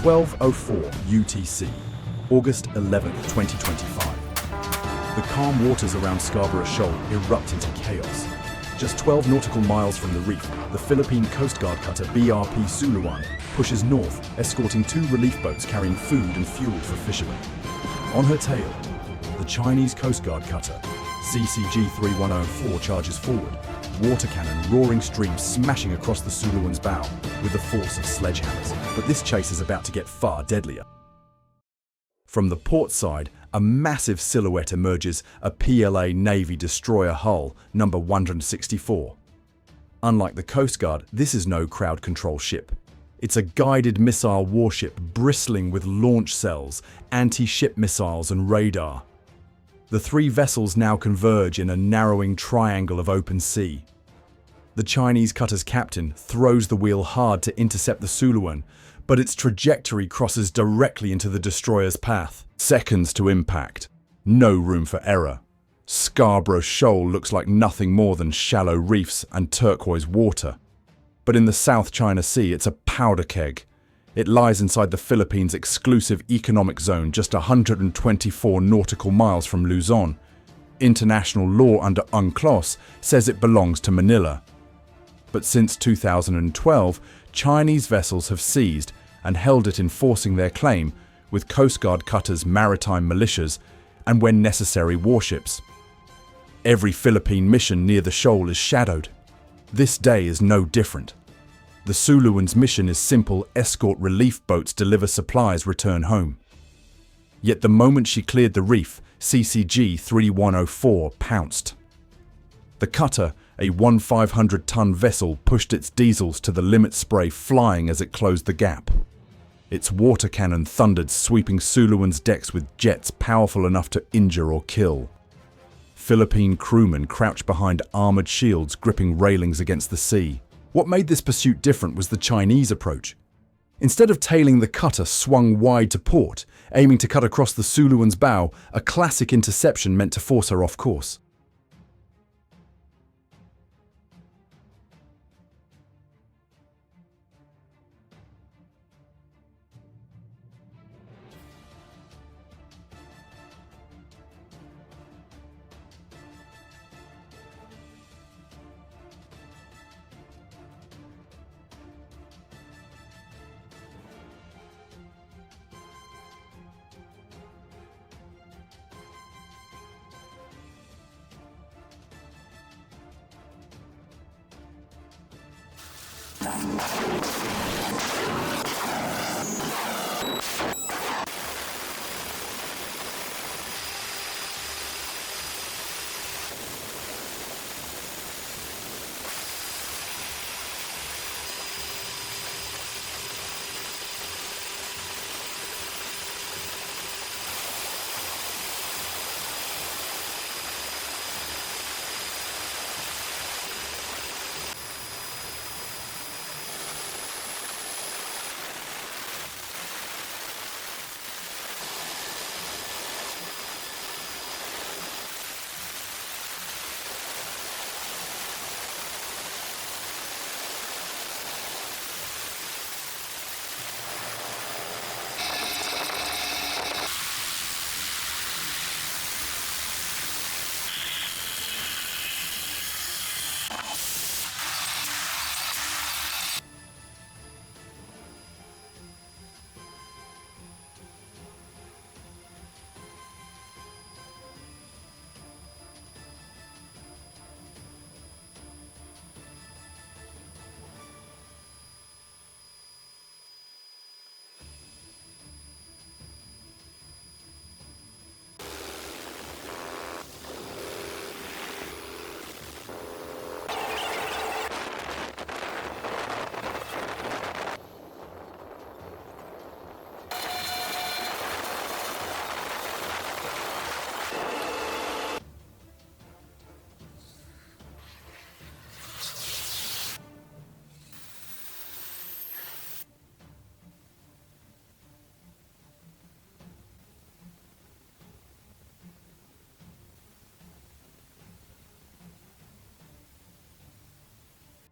12:04 UTC, August 11, 2025. The calm waters around Scarborough Shoal erupt into chaos. Just 12 nautical miles from the reef, the Philippine Coast Guard cutter BRP Suluan pushes north, escorting 2 relief boats carrying food and fuel for fishermen. On her tail, the Chinese Coast Guard cutter CCG-3104 charges forward, water cannon roaring streams smashing across the Suluan's bow with the force of sledgehammers. But this chase is about to get far deadlier. From the port side, a massive silhouette emerges, a PLA Navy destroyer hull, number 164. Unlike the Coast Guard, this is no crowd control ship. It's a guided missile warship bristling with launch cells, anti-ship missiles and radar. The 3 vessels now converge in a narrowing triangle of open sea. The Chinese cutter's captain throws the wheel hard to intercept the Suluan, but its trajectory crosses directly into the destroyer's path. Seconds to impact. No room for error. Scarborough Shoal looks like nothing more than shallow reefs and turquoise water. But in the South China Sea, it's a powder keg. It lies inside the Philippines' exclusive economic zone, just 124 nautical miles from Luzon. International law under UNCLOS says it belongs to Manila. But since 2012, Chinese vessels have seized and held it, enforcing their claim with Coast Guard cutters, maritime militias, and when necessary, warships. Every Philippine mission near the shoal is shadowed. This day is no different. The Suluan's mission is simple: escort relief boats, deliver supplies, return home. Yet the moment she cleared the reef, CCG-3104 pounced. The cutter, a 1,500-ton vessel, pushed its diesels to the limit, spray flying as it closed the gap. Its water cannon thundered, sweeping Suluan's decks with jets powerful enough to injure or kill. Philippine crewmen crouched behind armored shields, gripping railings against the sea. What made this pursuit different was the Chinese approach. Instead of tailing, the cutter swung wide to port, aiming to cut across the Suluan's bow, a classic interception meant to force her off course.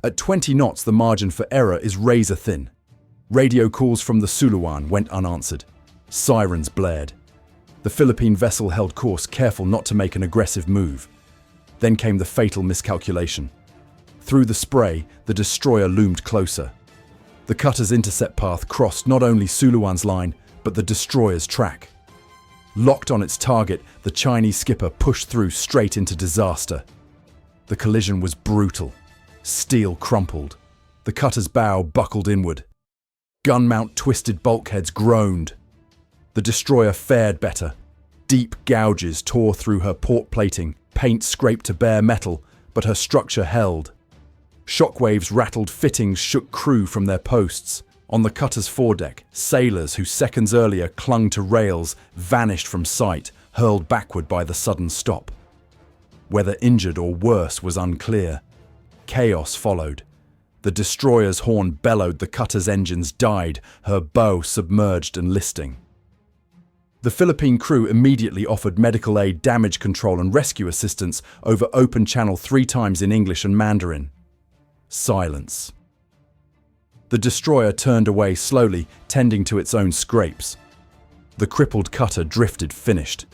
At 20 knots, the margin for error is razor thin. Radio calls from the Suluan went unanswered. Sirens blared. The Philippine vessel held course, careful not to make an aggressive move. Then came the fatal miscalculation. Through the spray, the destroyer loomed closer. The cutter's intercept path crossed not only Suluan's line, but the destroyer's track. Locked on its target, the Chinese skipper pushed through straight into disaster. The collision was brutal. Steel crumpled. The cutter's bow buckled inward. Gun mount twisted bulkheads groaned. The destroyer fared better. Deep gouges tore through her port plating, paint scraped to bare metal, but her structure held. Shockwaves rattled fittings, shook crew from their posts. On the cutter's foredeck, sailors who seconds earlier clung to rails vanished from sight, hurled backward by the sudden stop. Whether injured or worse was unclear. Chaos followed. The destroyer's horn bellowed, the cutter's engines died, her bow submerged and listing. The Philippine crew immediately offered medical aid, damage control and rescue assistance over open channel 3 times in English and Mandarin. Silence. The destroyer turned away slowly, tending to its own scrapes. The crippled cutter drifted finished.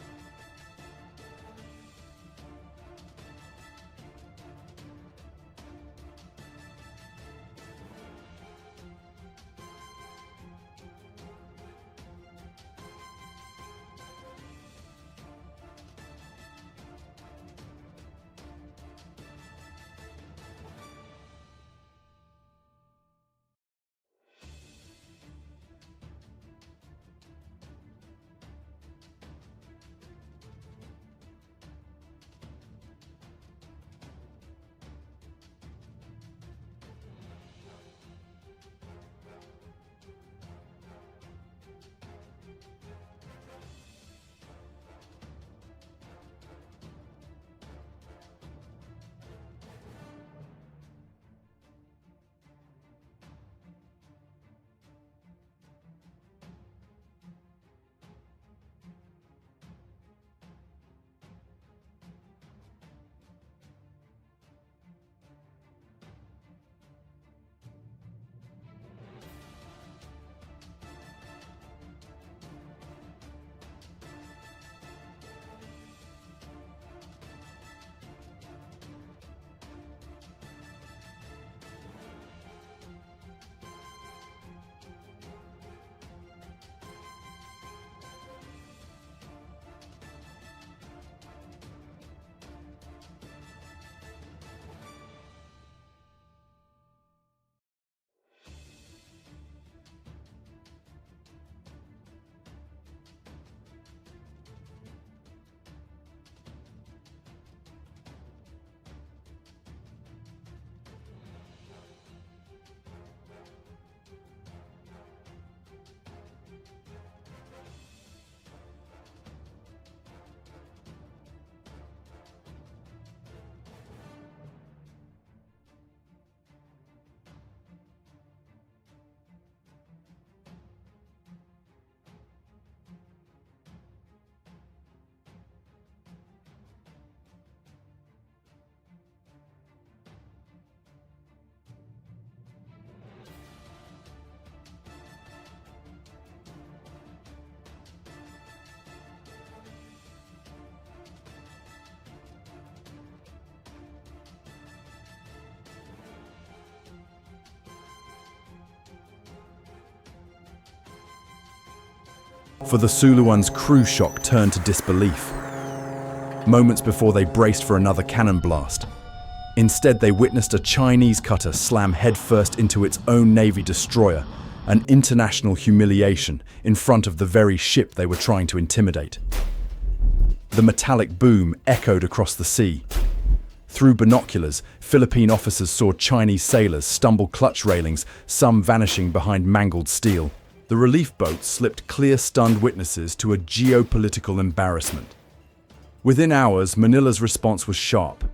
For the Suluan's crew, shock turned to disbelief. Moments before they braced for another cannon blast. Instead, they witnessed a Chinese cutter slam headfirst into its own Navy destroyer, an international humiliation in front of the very ship they were trying to intimidate. The metallic boom echoed across the sea. Through binoculars, Philippine officers saw Chinese sailors stumble clutch railings, some vanishing behind mangled steel. The relief boat slipped clear, stunned witnesses to a geopolitical embarrassment. Within hours, Manila's response was sharp.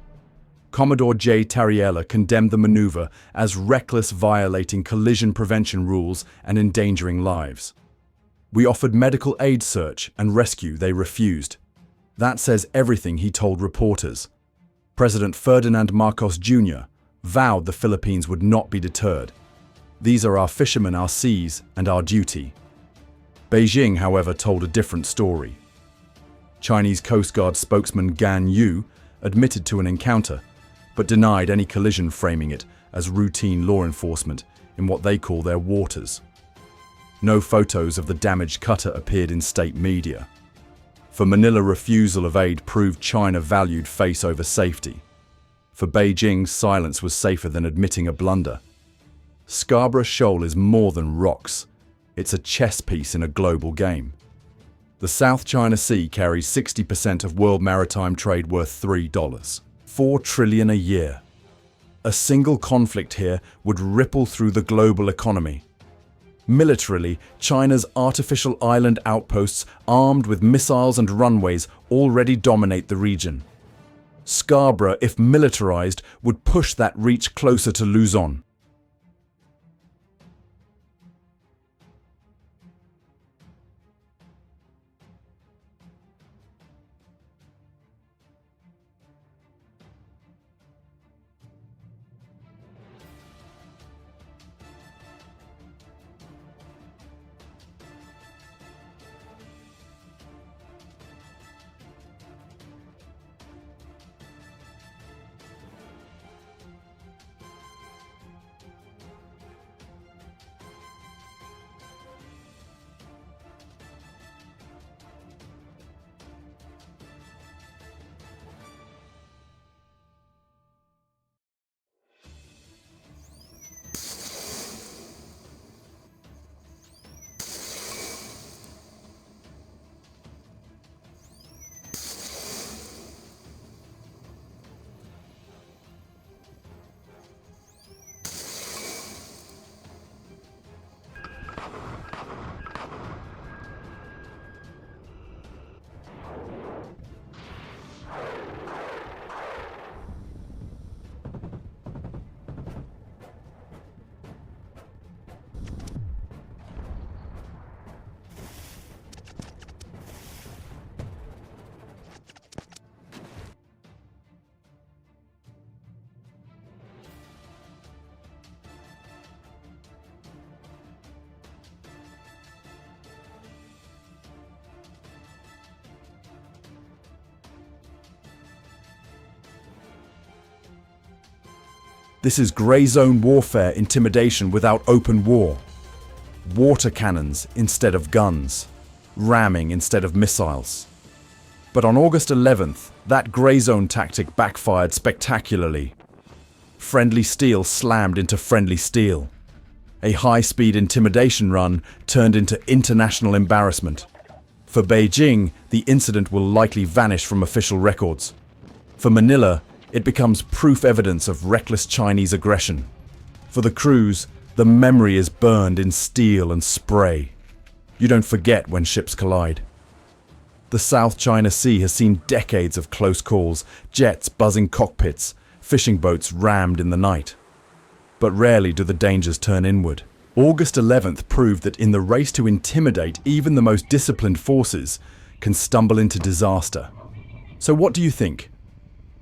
Commodore J. Tariela condemned the maneuver as reckless, violating collision prevention rules and endangering lives. We offered medical aid, search and rescue. They refused. That says everything, he told reporters. President Ferdinand Marcos Jr. vowed the Philippines would not be deterred. These are our fishermen, our seas, and our duty. Beijing, however, told a different story. Chinese Coast Guard spokesman Gan Yu admitted to an encounter, but denied any collision, framing it as routine law enforcement in what they call their waters. No photos of the damaged cutter appeared in state media. For Manila, refusal of aid proved China valued face over safety. For Beijing, silence was safer than admitting a blunder. Scarborough Shoal is more than rocks. It's a chess piece in a global game. The South China Sea carries 60% of world maritime trade, worth $4 trillion a year. A single conflict here would ripple through the global economy. Militarily, China's artificial island outposts, armed with missiles and runways, already dominate the region. Scarborough, if militarized, would push that reach closer to Luzon. This is grey zone warfare, intimidation without open war. Water cannons instead of guns. Ramming instead of missiles. But on August 11th, that grey zone tactic backfired spectacularly. Friendly steel slammed into friendly steel. A high-speed intimidation run turned into international embarrassment. For Beijing, the incident will likely vanish from official records. For Manila, it becomes proof evidence of reckless Chinese aggression. For the crews, the memory is burned in steel and spray. You don't forget when ships collide. The South China Sea has seen decades of close calls, jets buzzing cockpits, fishing boats rammed in the night. But rarely do the dangers turn inward. August 11th proved that in the race to intimidate, even the most disciplined forces can stumble into disaster. So what do you think?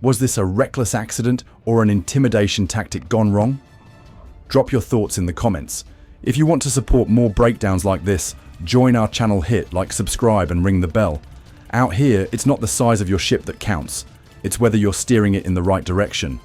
Was this a reckless accident or an intimidation tactic gone wrong? Drop your thoughts in the comments. If you want to support more breakdowns like this, join our channel, hit like, subscribe and ring the bell. Out here, it's not the size of your ship that counts. It's whether you're steering it in the right direction.